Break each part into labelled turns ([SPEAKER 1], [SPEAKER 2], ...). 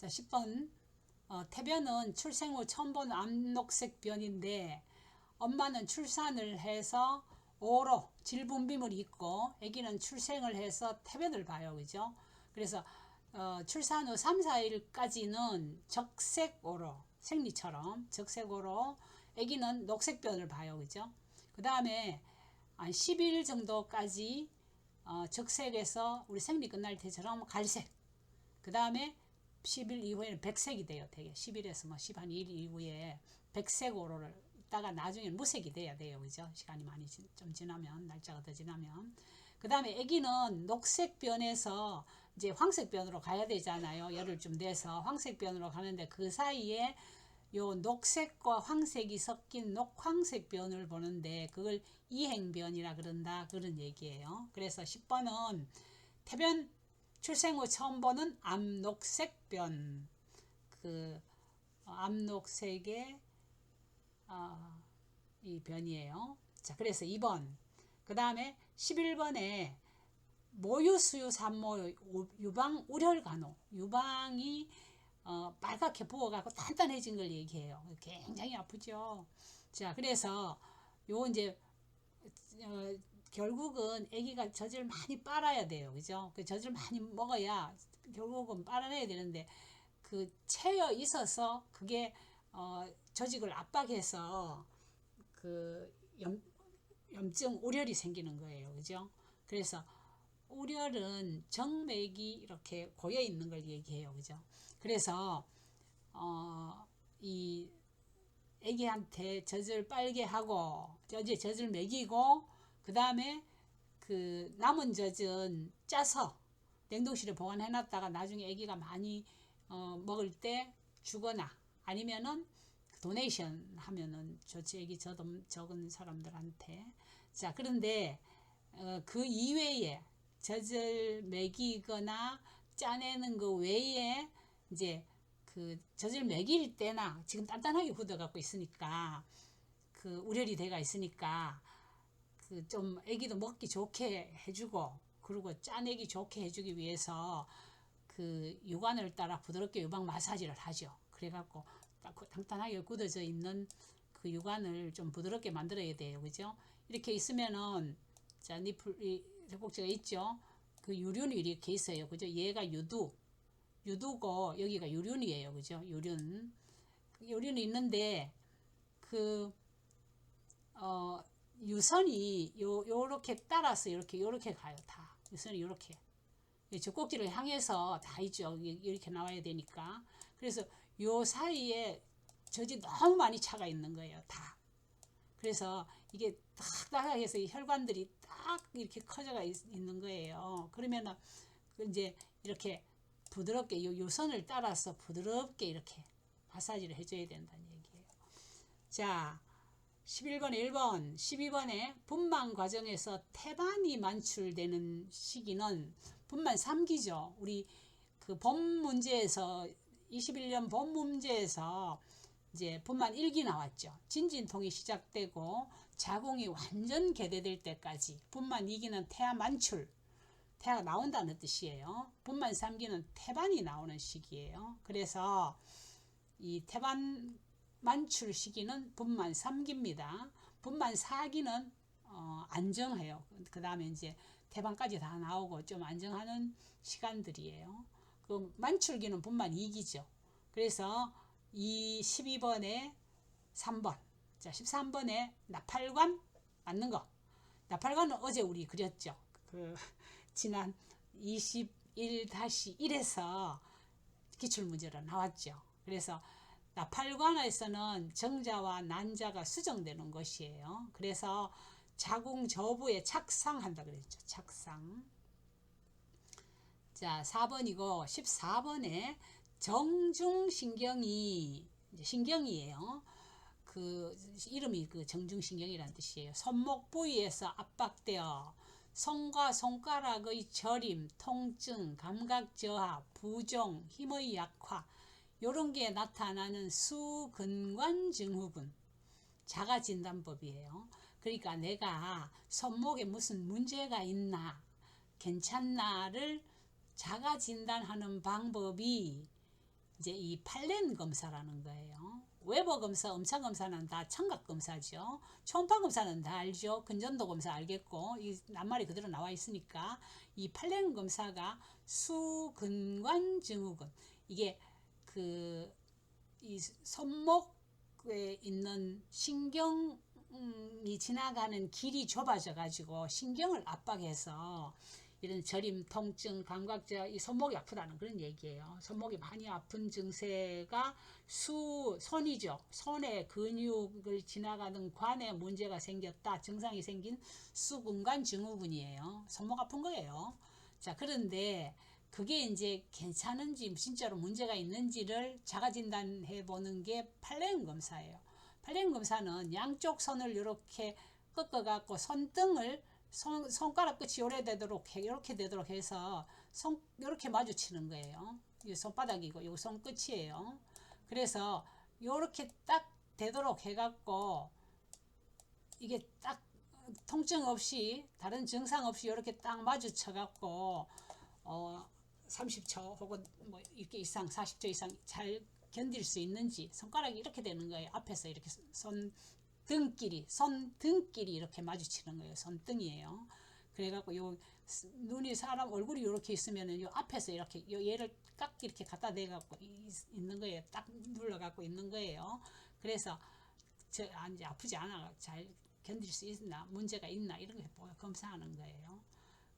[SPEAKER 1] 자, 10번. 태변은 출생 후 처음 본 암녹색 변인데 엄마는 출산을 해서 오로 질분비물이 있고 아기는 출생을 해서 태변을 봐요. 그죠? 그래서 출산 후 3, 4일까지는 적색오로 생리처럼 적색오로 아기는 녹색변을 봐요. 그죠? 그 다음에 한 10일 정도까지 적색에서 우리 생리 끝날 때처럼 갈색, 그 다음에 10일 이후에는 백색이 돼요. 되게 10일에서 뭐 12일 이후에 백색으로 있다가 나중에 무색이 돼야 돼요. 그죠? 시간이 많이 좀 지나면, 날짜가 더 지나면. 그 다음에 아기는 녹색변에서 이제 황색변으로 가야 되잖아요. 열흘 좀 돼서 황색변으로 가는데 그 사이에 요 녹색과 황색이 섞인 녹황색변을 보는데 그걸 이행변이라 그런다, 그런 얘기예요. 그래서 10번은 태변 출생 후 처음 보는 암녹색변, 그 암녹색의 이 변이에요. 자, 그래서 2번. 그 다음에 11번에 모유수유 산모 유방 우렬간호, 유방이 빨갛게 부어갖고 단단해진 걸 얘기해요. 굉장히 아프죠. 자, 그래서 요 이제 결국은 아기가 젖을 많이 빨아야 돼요. 그죠? 그 젖을 많이 먹어야 결국은 빨아내야 되는데 그 채여 있어서 그게 조직을 압박해서 그 염증 우렬이 생기는 거예요. 그죠? 그래서 우렬은 정맥이 이렇게 고여 있는 걸 얘기해요. 그죠? 그래서 이 애기한테 젖을 빨게 하고 젖을 먹이고 그 다음에 그 남은 젖은 짜서 냉동실에 보관해 놨다가 나중에 애기가 많이 먹을 때 주거나 아니면은 도네이션 하면은 좋지. 애기 적은 사람들한테. 자, 그런데 그 이외에 젖을 먹이거나 짜내는 거 외에 이제 그 젖을 먹일 때나 지금 단단하게 굳어 갖고 있으니까 그 우려리 돼가 있으니까 그 좀 애기도 먹기 좋게 해주고 그리고 짜내기 좋게 해주기 위해서 그 유관을 따라 부드럽게 유방 마사지를 하죠. 그래갖고 단단하게 굳어져 있는 그 유관을 좀 부드럽게 만들어야 돼요. 그죠? 이렇게 있으면은 자, 니플이 젖꼭지가 있죠. 그 유륜이 이렇게 있어요. 그죠? 얘가 유두고 여기가 유륜이에요. 그죠? 유륜이 있는데 그 유선이 요렇게 따라서 요렇게 가요. 다 유선이 요렇게 젖꼭지를 향해서 다 있죠. 이렇게 나와야 되니까. 그래서 요 사이에 젖이 너무 많이 차가 있는 거예요. 다. 그래서 이게 딱딱하게 해서 혈관들이 딱 이렇게 커져가 있는 거예요. 그러면은 이제 이렇게 부드럽게 요 선을 따라서 부드럽게 이렇게 마사지를 해줘야 된다는 얘기예요. 자, 11번에 1번, 12번에 분만 과정에서 태반이 만출되는 시기는 분만 3기죠. 우리 그 본 문제에서 21년 본 문제에서 이제 분만 1기 나왔죠. 진진통이 시작되고 자궁이 완전 개대될 때까지. 분만 2기는 태아 만출, 태아가 나온다는 뜻이에요. 분만 3기는 태반이 나오는 시기예요. 그래서 이 태반 만출 시기는 분만 3기입니다. 분만 4기는 안정해요. 그 다음에 이제 태반까지 다 나오고 좀 안정하는 시간들이에요. 그 만출기는 분만 2기죠. 그래서 이 12번에 3번. 자, 13번에 나팔관 맞는 거. 나팔관은 어제 우리 그렸죠. 그 지난 21-1에서 기출문제로 나왔죠. 그래서 나팔관에서는 정자와 난자가 수정되는 것이에요. 그래서 자궁 저부에 착상한다 그랬죠. 착상. 자, 4번이고 14번에 정중신경이 신경이에요. 그 이름이 그 정중신경이라는 뜻이에요. 손목 부위에서 압박되어 손과 손가락의 저림, 통증, 감각 저하, 부종, 힘의 약화 요런 게 나타나는 수근관 증후군 자가 진단법이에요. 그러니까 내가 손목에 무슨 문제가 있나 괜찮나를 자가 진단하는 방법이 이제 이 팔렌 검사라는 거예요. 웨버 검사, 음차 검사는 다 청각 검사죠. 초음파 검사는 다 알죠. 근전도 검사 알겠고, 이 낱말이 그대로 나와 있으니까 이 팔렌 검사가 수근관 증후군, 이게 그 이 손목에 있는 신경이 지나가는 길이 좁아져 가지고 신경을 압박해서 이런 저림, 통증, 감각자, 이 손목이 아프다는 그런 얘기예요. 손목이 많이 아픈 증세가 손이죠. 손의 근육을 지나가는 관에 문제가 생겼다. 증상이 생긴 수근관 증후군이에요. 손목 아픈 거예요. 자, 그런데 그게 이제 괜찮은지 진짜로 문제가 있는지를 자가진단해 보는 게 팔레임 검사예요. 팔레임 검사는 양쪽 손을 이렇게 꺾어 갖고 손등을 손가락 끝이 이렇게 되도록 해서 이렇게 마주치는 거예요. 이 손바닥이고 이 손끝이에요. 그래서 이렇게 딱 되도록 해갖고 이게 딱 통증 없이 다른 증상 없이 이렇게 딱 마주쳐 갖고 30초 혹은 뭐 이렇게 이상 40초 이상 잘 견딜 수 있는지 손가락이 이렇게 되는 거예요. 앞에서 이렇게 손등끼리 이렇게 마주치는 거예요. 손등이에요. 그래갖고 요 눈이 사람 얼굴이 이렇게 있으면은 요 앞에서 이렇게 얘를 딱 이렇게 갖다 대갖고 있는 거예요. 딱 눌러갖고 있는 거예요. 그래서 이제 아프지 않아 잘 견딜 수 있나 문제가 있나 이런 거 검사하는 거예요.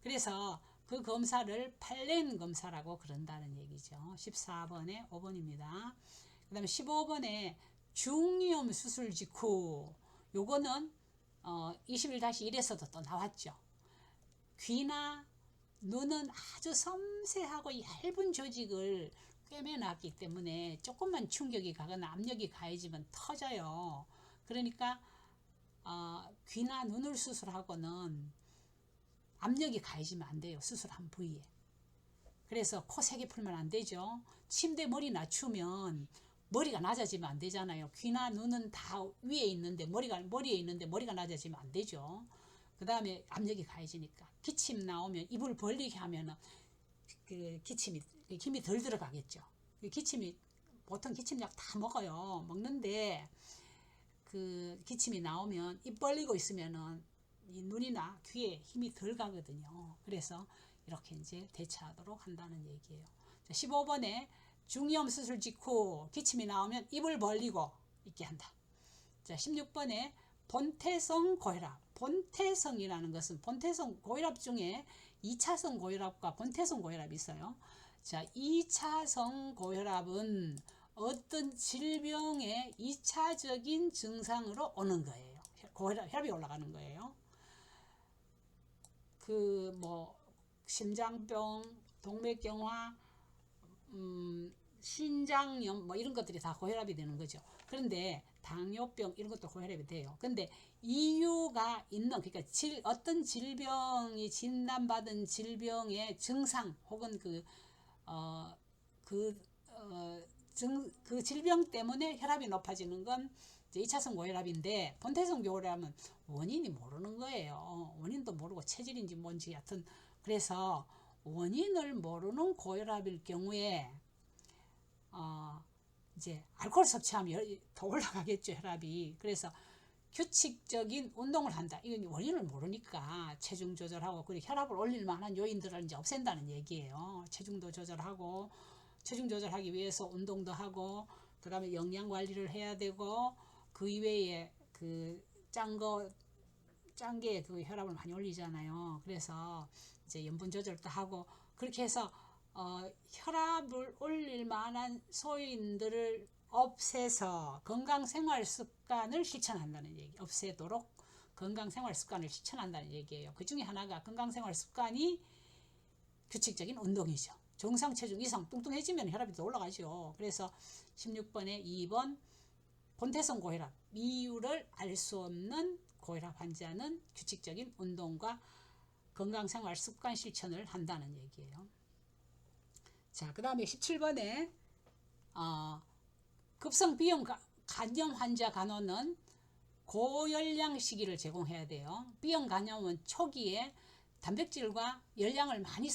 [SPEAKER 1] 그래서 그 검사를 팔렌 검사라고 그런다는 얘기죠. 14번에 5번입니다. 그 다음에 15번에 중이염 수술 직후, 요거는 21-1에서도 또 나왔죠. 귀나 눈은 아주 섬세하고 얇은 조직을 꿰매놨기 때문에 조금만 충격이 가거나 압력이 가해지면 터져요. 그러니까 귀나 눈을 수술하고는 압력이 가해지면 안 돼요. 수술한 부위에. 그래서 코 3개 풀면 안 되죠. 침대 머리 낮추면 머리가 낮아지면 안 되잖아요. 귀나 눈은 다 위에 있는데 머리에 있는데 머리가 낮아지면 안 되죠. 그 다음에 압력이 가해지니까 기침 나오면 입을 벌리게 하면은 그 기침이 힘이 덜 들어가겠죠. 기침이 보통 기침약 다 먹는데 그 기침이 나오면 입 벌리고 있으면은 이 눈이나 귀에 힘이 덜 가거든요. 그래서 이렇게 이제 대처하도록 한다는 얘기예요. 자, 15번에 중이염 수술 직후 기침이 나오면 입을 벌리고 있게 한다. 자, 16번에 본태성 고혈압. 본태성이라는 것은 본태성 고혈압 중에 2차성 고혈압과 본태성 고혈압이 있어요. 자, 2차성 고혈압은 어떤 질병의 2차적인 증상으로 오는 거예요. 혈압이 올라가는 거예요. 심장병, 동맥경화, 신장염 이런 것들이 다 고혈압이 되는 거죠. 그런데 당뇨병 이런 것도 고혈압이 돼요. 근데 이유가 있는, 그러니까 어떤 질병이 진단받은 질병의 증상 혹은 그 질병 때문에 혈압이 높아지는 건 2차성 고혈압인데 본태성 고혈압은 원인이 모르는 거예요. 원인도 모르고 체질인지 뭔지 하여튼 그래서 원인을 모르는 고혈압일 경우에 이제 알코올 섭취하면 더 올라가겠죠, 혈압이. 그래서 규칙적인 운동을 한다. 이건 원인을 모르니까 체중 조절하고 그리고 혈압을 올릴 만한 요인들을 이제 없앤다는 얘기예요. 체중도 조절하고 체중 조절하기 위해서 운동도 하고 그다음에 영양 관리를 해야 되고 그 이외에 짠 게 그 혈압을 많이 올리잖아요. 그래서 이제 염분 조절도 하고 그렇게 해서 혈압을 올릴 만한 소인들을 없애서 건강생활 습관을 실천한다는 얘기. 없애도록 건강생활 습관을 실천한다는 얘기예요. 그 중에 하나가 건강생활 습관이 규칙적인 운동이죠. 정상 체중 이상 뚱뚱해지면 혈압이 더 올라가죠. 그래서 16번에 2번 본태성 고혈압, 이유를 알 수 없는 고혈압 환자는 규칙적인 운동과 건강생활 습관 실천을 한다는 얘기예요. 자, 그 다음에 17번에 급성 비형 간염 환자 간호는 고열량 식이를 제공해야 돼요. 비형 간염은 초기에 단백질과 열량을 많이